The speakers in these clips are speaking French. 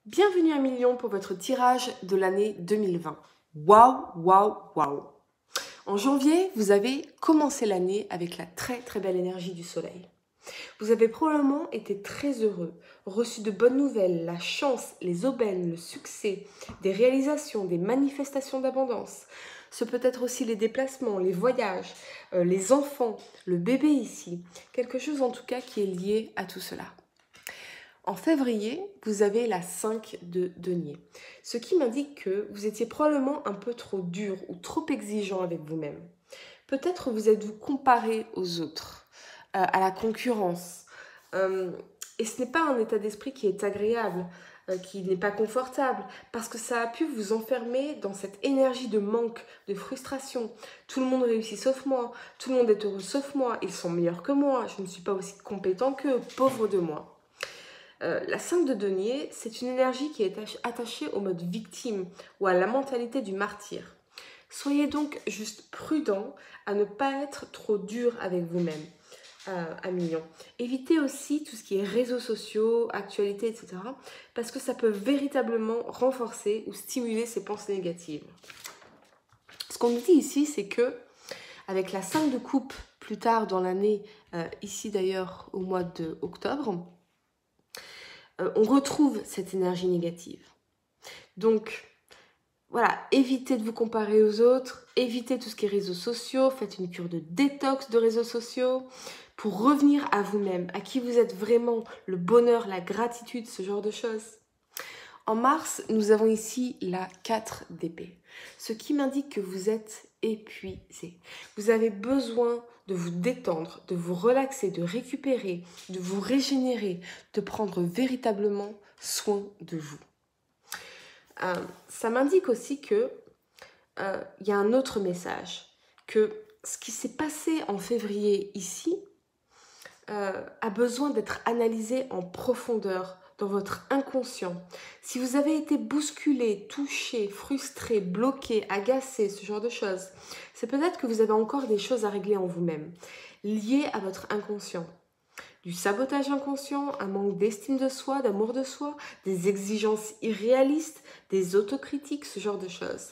Bienvenue à Million pour votre tirage de l'année 2020. Waouh, waouh, waouh. En janvier, vous avez commencé l'année avec la très belle énergie du soleil. Vous avez probablement été très heureux, reçu de bonnes nouvelles, la chance, les aubaines, le succès, des réalisations, des manifestations d'abondance. Ce peut être aussi les déplacements, les voyages, les enfants, le bébé ici. Quelque chose en tout cas qui est lié à tout cela. En février, vous avez la 5 de denier, ce qui m'indique que vous étiez probablement un peu trop dur ou trop exigeant avec vous-même. Peut-être vous êtes-vous comparé aux autres, à la concurrence. Et ce n'est pas un état d'esprit qui est agréable, qui n'est pas confortable, parce que ça a pu vous enfermer dans cette énergie de manque, de frustration. Tout le monde réussit sauf moi, tout le monde est heureux sauf moi, ils sont meilleurs que moi, je ne suis pas aussi compétent qu'eux, pauvre de moi. La 5 de denier, c'est une énergie qui est attachée au mode victime ou à la mentalité du martyr. Soyez donc juste prudent à ne pas être trop dur avec vous-même, à Million. Évitez aussi tout ce qui est réseaux sociaux, actualités, etc. parce que ça peut véritablement renforcer ou stimuler ces pensées négatives. Ce qu'on nous dit ici, c'est que avec la 5 de coupe plus tard dans l'année, ici d'ailleurs au mois d'octobre, on retrouve cette énergie négative. Donc, voilà, évitez de vous comparer aux autres, évitez tout ce qui est réseaux sociaux, faites une cure de détox de réseaux sociaux pour revenir à vous-même, à qui vous êtes vraiment, le bonheur, la gratitude, ce genre de choses. En mars, nous avons ici la 4 d'épée, ce qui m'indique que vous êtes épuisé. Vous avez besoin de vous détendre, de vous relaxer, de récupérer, de vous régénérer, de prendre véritablement soin de vous. Ça m'indique aussi que y a un autre message, que ce qui s'est passé en février ici a besoin d'être analysé en profondeur dans votre inconscient. Si vous avez été bousculé, touché, frustré, bloqué, agacé, ce genre de choses, c'est peut-être que vous avez encore des choses à régler en vous-même, liées à votre inconscient. Du sabotage inconscient, un manque d'estime de soi, d'amour de soi, des exigences irréalistes, des autocritiques, ce genre de choses.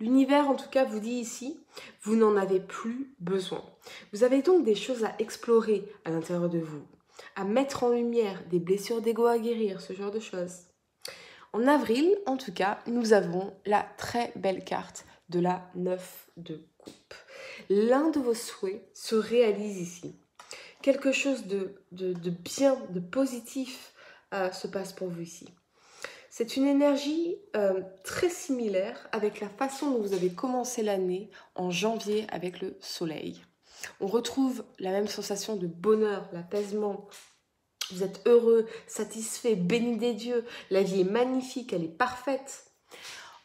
L'univers, en tout cas, vous dit ici, vous n'en avez plus besoin. Vous avez donc des choses à explorer à l'intérieur de vous, à mettre en lumière, des blessures d'ego à guérir, ce genre de choses. En avril, en tout cas, nous avons la très belle carte de la 9 de coupe. L'un de vos souhaits se réalise ici. Quelque chose de bien, de positif se passe pour vous ici. C'est une énergie très similaire avec la façon dont vous avez commencé l'année en janvier avec le soleil. On retrouve la même sensation de bonheur, l'apaisement. Vous êtes heureux, satisfait, béni des dieux. La vie est magnifique, elle est parfaite.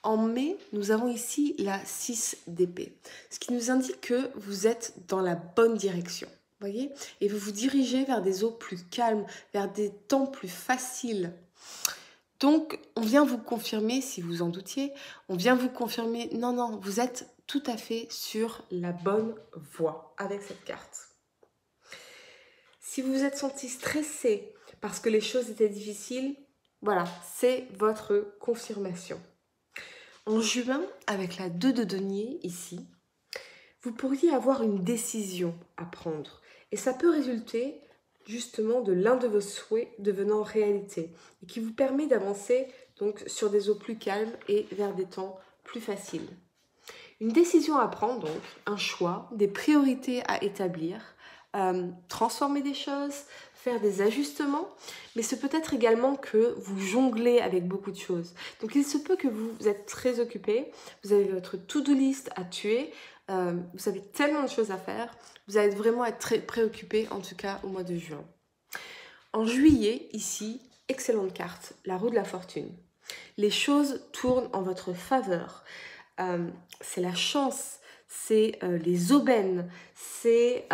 En mai, nous avons ici la 6 d'épée, ce qui nous indique que vous êtes dans la bonne direction. Voyez, et vous vous dirigez vers des eaux plus calmes, vers des temps plus faciles. Donc, on vient vous confirmer, si vous en doutiez, on vient vous confirmer, non, vous êtes tout à fait sur la bonne voie avec cette carte. Si vous vous êtes senti stressé parce que les choses étaient difficiles, voilà, c'est votre confirmation. En juin, avec la 2 de denier ici, vous pourriez avoir une décision à prendre. Et ça peut résulter justement de l'un de vos souhaits devenant réalité et qui vous permet d'avancer donc sur des eaux plus calmes et vers des temps plus faciles. Une décision à prendre donc, un choix, des priorités à établir, transformer des choses, faire des ajustements, mais c'est peut-être également que vous jonglez avec beaucoup de choses. Donc il se peut que vous êtes très occupé, vous avez votre to-do list à tuer, vous avez tellement de choses à faire, vous allez vraiment être très préoccupé, en tout cas au mois de juin. En juillet, ici, excellente carte, la roue de la fortune. Les choses tournent en votre faveur. C'est la chance, c'est les aubaines, c'est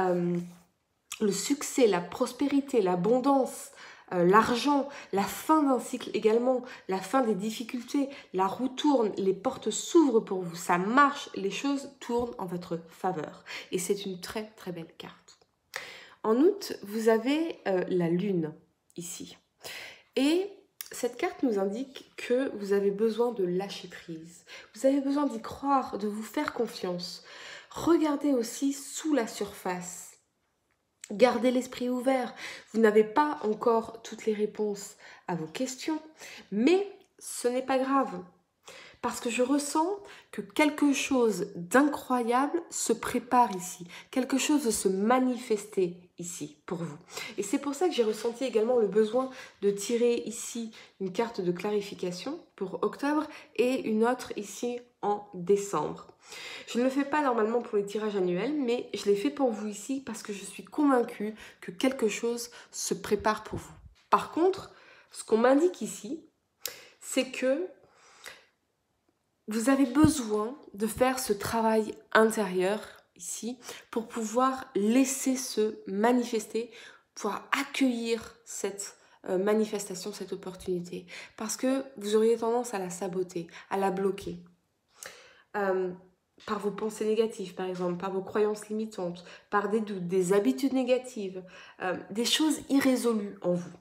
le succès, la prospérité, l'abondance, l'argent, la fin d'un cycle également, la fin des difficultés, la roue tourne, les portes s'ouvrent pour vous, ça marche, les choses tournent en votre faveur. Et c'est une très belle carte. En août, vous avez la lune ici. Et cette carte nous indique que vous avez besoin de lâcher prise. Vous avez besoin d'y croire, de vous faire confiance. Regardez aussi sous la surface. Gardez l'esprit ouvert. Vous n'avez pas encore toutes les réponses à vos questions, mais ce n'est pas grave. Parce que je ressens que quelque chose d'incroyable se prépare ici. Quelque chose veut se manifester ici pour vous. Et c'est pour ça que j'ai ressenti également le besoin de tirer ici une carte de clarification pour octobre et une autre ici en décembre. Je ne le fais pas normalement pour les tirages annuels, mais je l'ai fait pour vous ici parce que je suis convaincue que quelque chose se prépare pour vous. Par contre, ce qu'on m'indique ici, c'est que vous avez besoin de faire ce travail intérieur ici pour pouvoir laisser se manifester, pouvoir accueillir cette manifestation, cette opportunité. Parce que vous auriez tendance à la saboter, à la bloquer. Par vos pensées négatives, par exemple, par vos croyances limitantes, par des doutes, des habitudes négatives, des choses irrésolues en vous.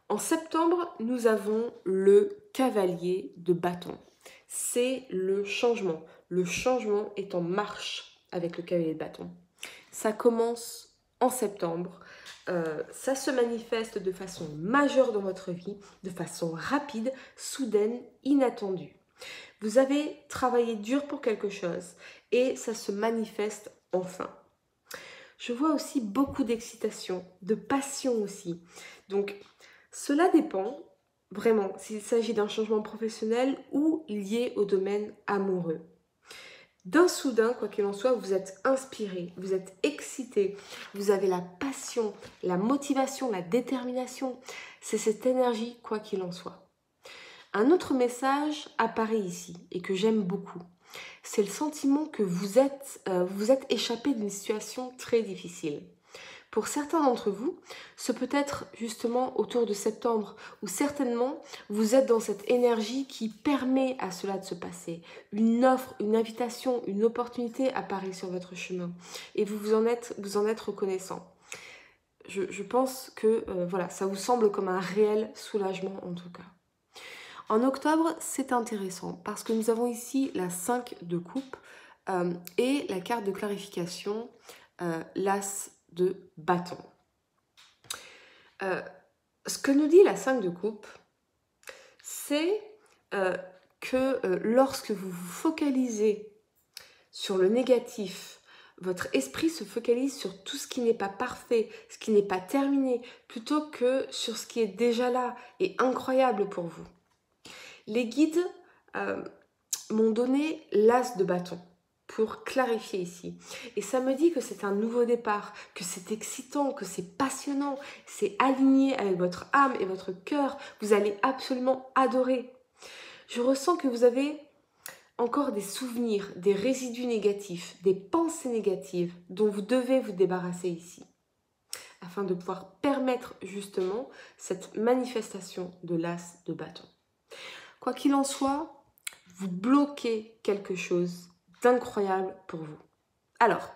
En septembre, nous avons le cavalier de bâton. C'est le changement. Le changement est en marche avec le cavalier de bâton. Ça commence en septembre. Ça se manifeste de façon majeure dans votre vie, de façon rapide, soudaine, inattendue. Vous avez travaillé dur pour quelque chose et ça se manifeste enfin. Je vois aussi beaucoup d'excitation, de passion aussi. Donc, cela dépend vraiment s'il s'agit d'un changement professionnel ou lié au domaine amoureux. D'un soudain, quoi qu'il en soit, vous êtes inspiré, vous êtes excité, vous avez la passion, la motivation, la détermination. C'est cette énergie, quoi qu'il en soit. Un autre message apparaît ici et que j'aime beaucoup. C'est le sentiment que vous êtes échappé d'une situation très difficile. Pour certains d'entre vous, ce peut être justement autour de septembre où certainement vous êtes dans cette énergie qui permet à cela de se passer. Une offre, une invitation, une opportunité apparaît sur votre chemin et vous en êtes reconnaissant. Je pense que voilà, ça vous semble comme un réel soulagement en tout cas. En octobre, c'est intéressant parce que nous avons ici la 5 de coupe et la carte de clarification, l'as de bâton. Ce que nous dit la 5 de coupe, c'est que lorsque vous vous focalisez sur le négatif, votre esprit se focalise sur tout ce qui n'est pas parfait, ce qui n'est pas terminé, plutôt que sur ce qui est déjà là et incroyable pour vous. Les guides m'ont donné l'as de bâton pour clarifier ici. Et ça me dit que c'est un nouveau départ, que c'est excitant, que c'est passionnant, c'est aligné avec votre âme et votre cœur. Vous allez absolument adorer. Je ressens que vous avez encore des souvenirs, des résidus négatifs, des pensées négatives dont vous devez vous débarrasser ici, afin de pouvoir permettre justement cette manifestation de l'as de bâton. Quoi qu'il en soit, vous bloquez quelque chose d'incroyable pour vous. Alors,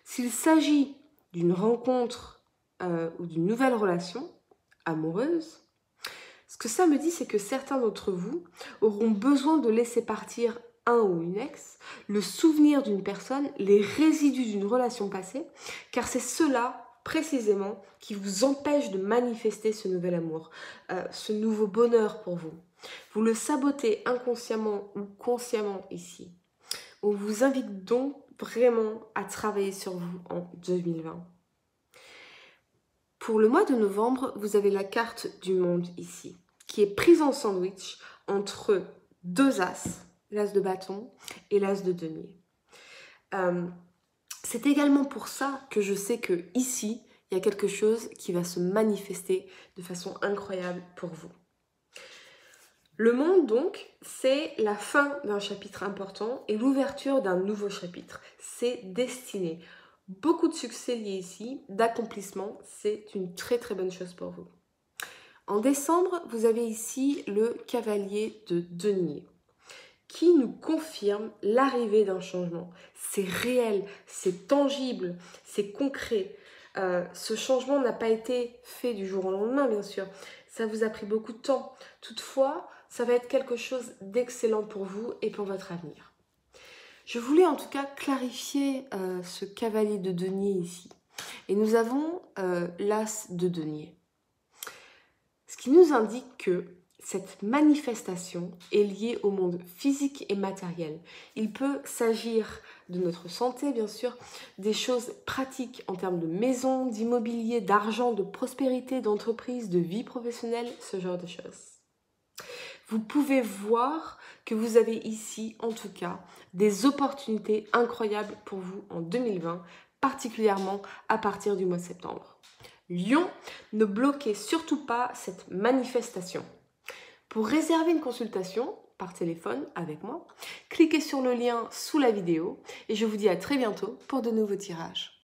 s'il s'agit d'une rencontre ou d'une nouvelle relation amoureuse, ce que ça me dit, c'est que certains d'entre vous auront besoin de laisser partir un ou une ex, le souvenir d'une personne, les résidus d'une relation passée, car c'est cela précisément qui vous empêche de manifester ce nouvel amour, ce nouveau bonheur pour vous. Vous le sabotez inconsciemment ou consciemment ici. On vous invite donc vraiment à travailler sur vous en 2020. Pour le mois de novembre, vous avez la carte du monde ici, qui est prise en sandwich entre deux as, l'as de bâton et l'as de denier. C'est également pour ça que je sais que ici, il y a quelque chose qui va se manifester de façon incroyable pour vous. Le monde, donc, c'est la fin d'un chapitre important et l'ouverture d'un nouveau chapitre. C'est destiné. Beaucoup de succès liés ici, d'accomplissement, c'est une très très bonne chose pour vous. En décembre, vous avez ici le cavalier de denier qui nous confirme l'arrivée d'un changement. C'est réel, c'est tangible, c'est concret. Ce changement n'a pas été fait du jour au lendemain, bien sûr. Ça vous a pris beaucoup de temps. Toutefois, ça va être quelque chose d'excellent pour vous et pour votre avenir. Je voulais en tout cas clarifier ce cavalier de denier ici. Et nous avons l'as de denier. Ce qui nous indique que cette manifestation est liée au monde physique et matériel. Il peut s'agir de notre santé, bien sûr, des choses pratiques en termes de maison, d'immobilier, d'argent, de prospérité, d'entreprise, de vie professionnelle, ce genre de choses. Vous pouvez voir que vous avez ici, en tout cas, des opportunités incroyables pour vous en 2020, particulièrement à partir du mois de septembre. Lion, ne bloquez surtout pas cette manifestation. Pour réserver une consultation par téléphone avec moi, cliquez sur le lien sous la vidéo et je vous dis à très bientôt pour de nouveaux tirages.